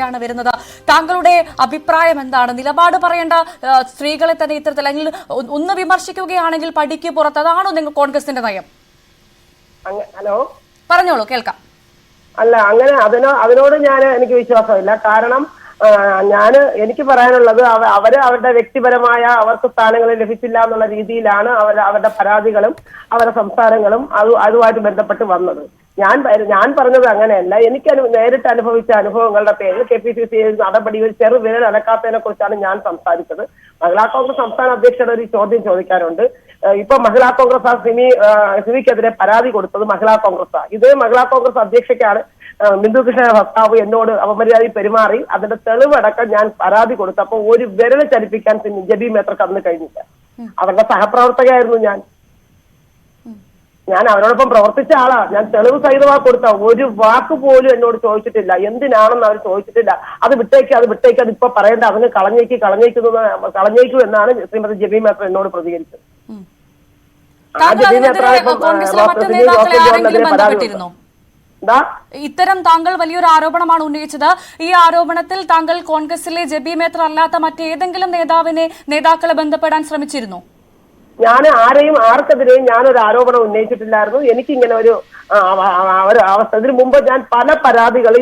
ാണ് വരുന്നത്. താങ്കളുടെ അഭിപ്രായം എന്താണ്? നിലപാട് പറയേണ്ട സ്ത്രീകളെ തന്നെ ഇത്തരത്തിൽ അല്ലെങ്കിൽ ഒന്ന് വിമർശിക്കുകയാണെങ്കിൽ പടിക്ക് പുറത്ത്, അതാണോ നിങ്ങൾ കോൺഗ്രസിന്റെ നയം? ഹലോ, പറഞ്ഞോളൂ, കേൾക്കാം. അല്ല, അങ്ങനെ അതിനോട് എനിക്ക് വിശ്വാസമില്ല. കാരണം എനിക്ക് പറയാനുള്ളത് അവരുടെ വ്യക്തിപരമായ അവർക്ക് സ്ഥാനങ്ങൾ ലഭിച്ചില്ല എന്നുള്ള രീതിയിലാണ് അവരുടെ പരാതികളും അവരുടെ സംസാരങ്ങളും അതുമായിട്ട് ബന്ധപ്പെട്ട് വന്നത്. ഞാൻ പറഞ്ഞത് അങ്ങനെയല്ല. എനിക്ക് നേരിട്ട് അനുഭവിച്ച അനുഭവങ്ങളുടെ പേരിൽ KPCC നടപടി ചെറുവിരൽ അനക്കാത്തതിനെ കുറിച്ചാണ് ഞാൻ സംസാരിച്ചത്. മഹിളാ കോൺഗ്രസ് സംസ്ഥാന അധ്യക്ഷയുടെ ഒരു ചോദ്യം ചോദിക്കാറുണ്ട്. ഇപ്പൊ മഹിളാ കോൺഗ്രസ് സിമിക്കെതിരെ പരാതി കൊടുത്തത് മഹിളാ കോൺഗ്രസ്. ഇതേ മഹിളാ കോൺഗ്രസ് അധ്യക്ഷയ്ക്കാണ് ബിന്ദു കൃഷ്ണ ഭർത്താവ് എന്നോട് അപമര്യാദയിൽ പെരുമാറി അതിന്റെ തെളിവടക്കം ഞാൻ പരാതി കൊടുത്തപ്പോൾ ഒരു വിരൽ ചലിപ്പിക്കാൻ ജബി മേത്തർക്ക് അന്ന് കഴിഞ്ഞില്ല. അവരുടെ സഹപ്രവർത്തകയായിരുന്നു ഞാൻ അവരോടൊപ്പം പ്രവർത്തിച്ച ആളാ. ഞാൻ തെളിവ് സഹിതമായി കൊടുത്ത ഒരു വാക്ക് പോലും എന്നോട് ചോദിച്ചിട്ടില്ല. എന്തിനാണെന്ന് അവർ ചോദിച്ചിട്ടില്ല. അത് വിട്ടേക്ക് അത് ഇപ്പൊ പറയേണ്ട, അതിന് കളഞ്ഞേക്കൂ എന്നാണ് ശ്രീമതി ജബി മേത്തർ എന്നോട് പ്രതികരിച്ചത്. ഇത്തരം താങ്കൾ വലിയൊരു ആരോപണമാണ് ഉന്നയിച്ചത്. ഈ ആരോപണത്തിൽ താങ്കൾ കോൺഗ്രസിലെ ജബി മേത്തർ അല്ലാത്ത മറ്റേതെങ്കിലും നേതാക്കളെ ബന്ധപ്പെടാൻ ശ്രമിച്ചിരുന്നു? ഞാൻ ആർക്കെതിരെയും ഞാനൊരു ആരോപണം ഉന്നയിച്ചിട്ടില്ലായിരുന്നു. എനിക്കിങ്ങനെ ഒരു അവസ്ഥ ഇതിനു മുമ്പ് ഞാൻ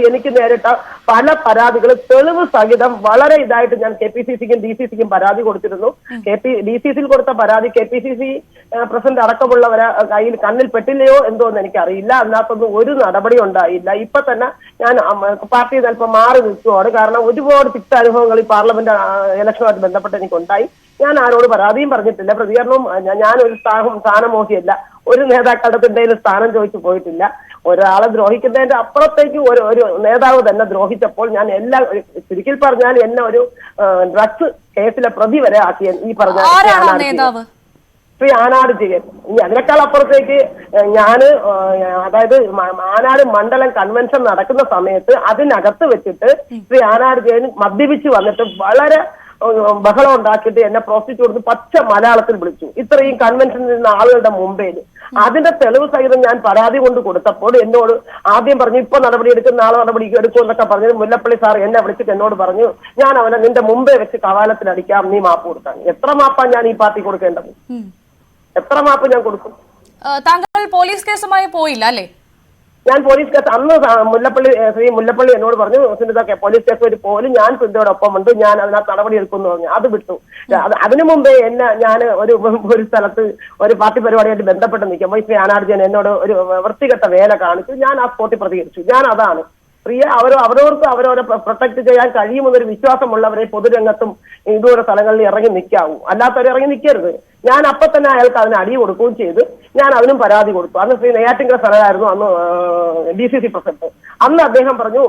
എനിക്ക് നേരിട്ട പല പരാതികൾ തെളിവ് സഹിതം വളരെ ഇതായിട്ട് ഞാൻ KPCCക്കും DCCക്കും പരാതി കൊടുത്തിരുന്നു. DCCയിൽ കൊടുത്ത പരാതി KPCC പ്രസിഡന്റ് അടക്കമുള്ളവരെ കണ്ണിൽ പെട്ടില്ലയോ എന്തോന്ന് എനിക്കറിയില്ല. അതിനകത്തൊന്നും ഒരു നടപടി ഉണ്ടായില്ല. ഇപ്പൊ തന്നെ ഞാൻ പാർട്ടിയിൽ നിന്ന് അല്പം മാറി നിൽക്കുവാണ്. കാരണം ഒരുപാട് തിക്താനുഭവങ്ങൾ ഈ പാർലമെന്റ് ഇലക്ഷനുമായിട്ട് ബന്ധപ്പെട്ട് എനിക്കുണ്ടായി. ഞാൻ ആരോട് പരാതിയും പറഞ്ഞിട്ടില്ല, പ്രതികരണവും. ഞാനൊരു സ്ഥാനമോഹിയല്ല. ഒരു നേതാക്കളുടെ തിണ്ടയിൽ സ്ഥാനം ചോദിച്ചു പോയിട്ടില്ല. ഒരാളെ ദ്രോഹിക്കുന്നതിന്റെ അപ്പുറത്തേക്ക് ഒരു നേതാവ് തന്നെ ദ്രോഹിച്ചപ്പോൾ ഞാൻ ചുരുക്കി പറഞ്ഞാൽ എന്നെ ഒരു ഡ്രഗ്സ് കേസിലെ പ്രതി വരെ ആക്കിയ ഈ പറഞ്ഞ ശ്രീ ആനാട് ജയൻ. ഇനി അതിനേക്കാൾ അപ്പുറത്തേക്ക് അതായത് ആനാട് മണ്ഡലം കൺവെൻഷൻ നടക്കുന്ന സമയത്ത് അതിനകത്ത് വെച്ചിട്ട് ശ്രീ ആനാട് ജയൻ മദ്യപിച്ച് വന്നിട്ട് വളരെ ബഹളം ഉണ്ടാക്കിയിട്ട് എന്നെ പ്രോസിക്യൂട്ട് പച്ച മലയാളത്തിൽ വിളിച്ചു. ഇത്രയും കൺവെൻഷനിൽ നിന്ന ആളുകളുടെ മുമ്പേല് അതിന്റെ തെളിവ് സഹിതം ഞാൻ പരാതി കൊണ്ട് കൊടുത്തപ്പോൾ എന്നോട് ആദ്യം പറഞ്ഞു ഇപ്പൊ നടപടി എടുക്കും, നാളെ നടപടി എടുക്കും എന്നൊക്കെ പറഞ്ഞത് മുല്ലപ്പള്ളി സാർ എന്നെ വിളിച്ചിട്ട് എന്നോട് പറഞ്ഞു ഞാൻ അവനെ നിന്റെ മുമ്പേ വെച്ച് കവാലത്തിലടിക്കാം, നീ മാപ്പ് കൊടുക്കാൻ. എത്ര മാപ്പാ ഞാൻ ഈ പാർട്ടി കൊടുക്കേണ്ടത്? എത്ര മാപ്പ് ഞാൻ കൊടുക്കും? താങ്കൾ പോലീസ് കേസുമായി പോയില്ല അല്ലേ? ഞാൻ പോലീസ് കേസ് അന്ന് ശ്രീ മുല്ലപ്പള്ളി എന്നോട് പറഞ്ഞു പോലീസ് കേസ് പോലും ഞാൻ പിന്തുടരൊപ്പം ഉണ്ട്, ഞാൻ അതിനകത്ത് നടപടി എടുക്കുമെന്ന് പറഞ്ഞു. അത് വിട്ടു. അതിനു മുമ്പേ ഞാൻ ഒരു സ്ഥലത്ത് ഒരു പാർട്ടി പരിപാടിയായിട്ട് ബന്ധപ്പെട്ട് നിൽക്കുമ്പോൾ ശ്രീ ആനാട് ജയൻ എന്നോട് ഒരു വൃത്തികെട്ട വേല കാണിച്ചു. ഞാൻ ആ സ്പോട്ടിൽ പ്രതികരിച്ചു. ഞാൻ അതാണ് പ്രിയ അവരവർക്ക് അവരവരെ പ്രൊട്ടക്ട് ചെയ്യാൻ കഴിയുമെന്നൊരു വിശ്വാസമുള്ളവരെ പൊതുരംഗത്തും ഇതുപോലെ സ്ഥലങ്ങളിൽ ഇറങ്ങി നിൽക്കാവൂ, അല്ലാത്തവരെ ഇറങ്ങി നിൽക്കരുത്. ഞാൻ അപ്പൊ തന്നെ അയാൾക്ക് അതിന് അടി കൊടുക്കുകയും ചെയ്ത് ഞാൻ അതിനും പരാതി കൊടുത്തു. അന്ന് ശ്രീ നെയ്യാറ്റിൻകര സ്ഥലമായിരുന്നു അന്ന് DCC പ്രസിഡന്റ്. അന്ന് അദ്ദേഹം പറഞ്ഞു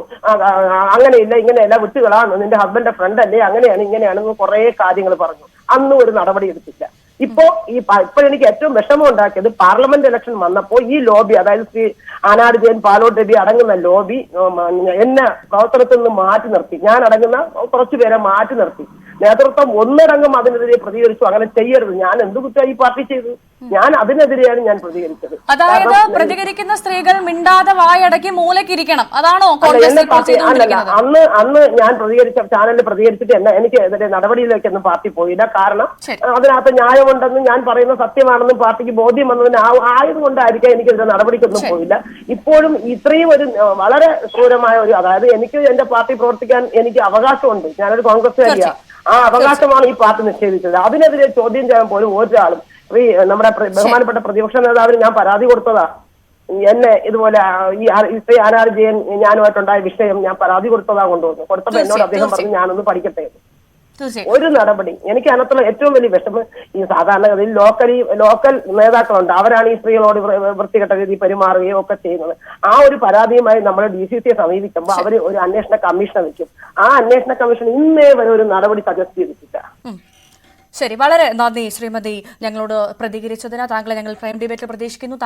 അങ്ങനെയില്ല ഇങ്ങനെയല്ല, വിട്ടുകളാണ്, നിന്റെ ഹസ്ബൻഡിന്റെ ഫ്രണ്ട് അല്ലേ, അങ്ങനെയാണ് ഇങ്ങനെയാണെന്ന് കുറെ കാര്യങ്ങൾ പറഞ്ഞു. അന്നും ഒരു നടപടി എടുത്തില്ല. ഇപ്പോഴെനിക്ക് ഏറ്റവും വിഷമം ഉണ്ടാക്കിയത് പാർലമെന്റ് ഇലക്ഷൻ വന്നപ്പോൾ ഈ ലോബി, അതായത് ശ്രീ ആനാട് ജയൻ, പാലോട്ട് രവി അടങ്ങുന്ന ലോബി എന്നെ പ്രവർത്തനത്തിൽ നിന്ന് മാറ്റി നിർത്തി. ഞാൻ അടങ്ങുന്ന കുറച്ചുപേരെ മാറ്റി നിർത്തി. നേതൃത്വം ഒന്നടങ്കം അതിനെതിരെ പ്രതികരിച്ചു. അങ്ങനെ ചെയ്യരുത്. ഞാൻ എന്ത് കുറ്റം ഈ പാർട്ടി ചെയ്തു? അതിനെതിരെയാണ് ഞാൻ പ്രതികരിച്ചത്. അതായത് പ്രതികരിക്കുന്ന സ്ത്രീകൾ മിണ്ടാതെ വായടക്കി മൂലക്കിരിക്കണം, അതാണോ? അന്ന് ഞാൻ ചാനലിൽ പ്രതികരിച്ചിട്ട് എനിക്ക് എതിരെ നടപടിയിലേക്കൊന്നും പാർട്ടി പോയില്ല. കാരണം അതിനകത്ത് ന്യായമുണ്ടെന്നും ഞാൻ പറയുന്ന സത്യമാണെന്നും പാർട്ടിക്ക് ബോധ്യം വന്നതിന് ആയതുകൊണ്ടായിരിക്കാം എനിക്കെതിരെ നടപടിക്കൊന്നും പോയില്ല. ഇപ്പോഴും ഇത്രയും ഒരു വളരെ ക്രൂരമായ അതായത് എനിക്ക് എന്റെ പാർട്ടി പ്രവർത്തിക്കാൻ എനിക്ക് അവകാശമുണ്ട്. ഞാനൊരു കോൺഗ്രസ്സുകാരിയാണ്. ആ അവകാശമാണ് ഈ പാർട്ടി നിഷേധിച്ചത്. അതിനെതിരെ ചോദ്യം ചെയ്യാൻ പോലും ഒരാളും നമ്മുടെ ബഹുമാനപ്പെട്ട പ്രതിപക്ഷ നേതാവിന് ഞാൻ പരാതി കൊടുത്തതാ. എന്നെ ഇതുപോലെ ഈ ശ്രീ ആനാട് ജയൻ ഞാനുമായിട്ടുണ്ടായ വിഷയം ഞാൻ പരാതി കൊടുത്തപ്പോ എന്നോട് അദ്ദേഹം പറഞ്ഞു ഞാനൊന്ന് പഠിക്കട്ടെ. ഒരു നടപടി എനിക്ക് അതിനകത്തുള്ള ഏറ്റവും വലിയ വിഷമം ഈ സാധാരണഗതിയിൽ ലോക്കൽ നേതാക്കളുണ്ട്, അവരാണ് ഈ സ്ത്രീകളോട് വൃത്തികെട്ട രീതി പെരുമാറുകയോ ഒക്കെ ചെയ്യുന്നത്. ആ ഒരു പരാതിയുമായി നമ്മൾ DCCയെ സമീപിക്കുമ്പോൾ അവർ ഒരു അന്വേഷണ കമ്മീഷനെ വെക്കും. ആ അന്വേഷണ കമ്മീഷൻ ഇന്നേ വരെ ഒരു നടപടി സജസ്റ്റ് ചെയ്തിട്ടില്ല. ശരി, വളരെ നന്ദി ശ്രീമതി ഞങ്ങളോട് പ്രതികരിച്ചതിന്. താങ്കളെ ഞങ്ങൾ പ്രൈം ഡിബേറ്റിൽ പ്രതീക്ഷിക്കുന്നു.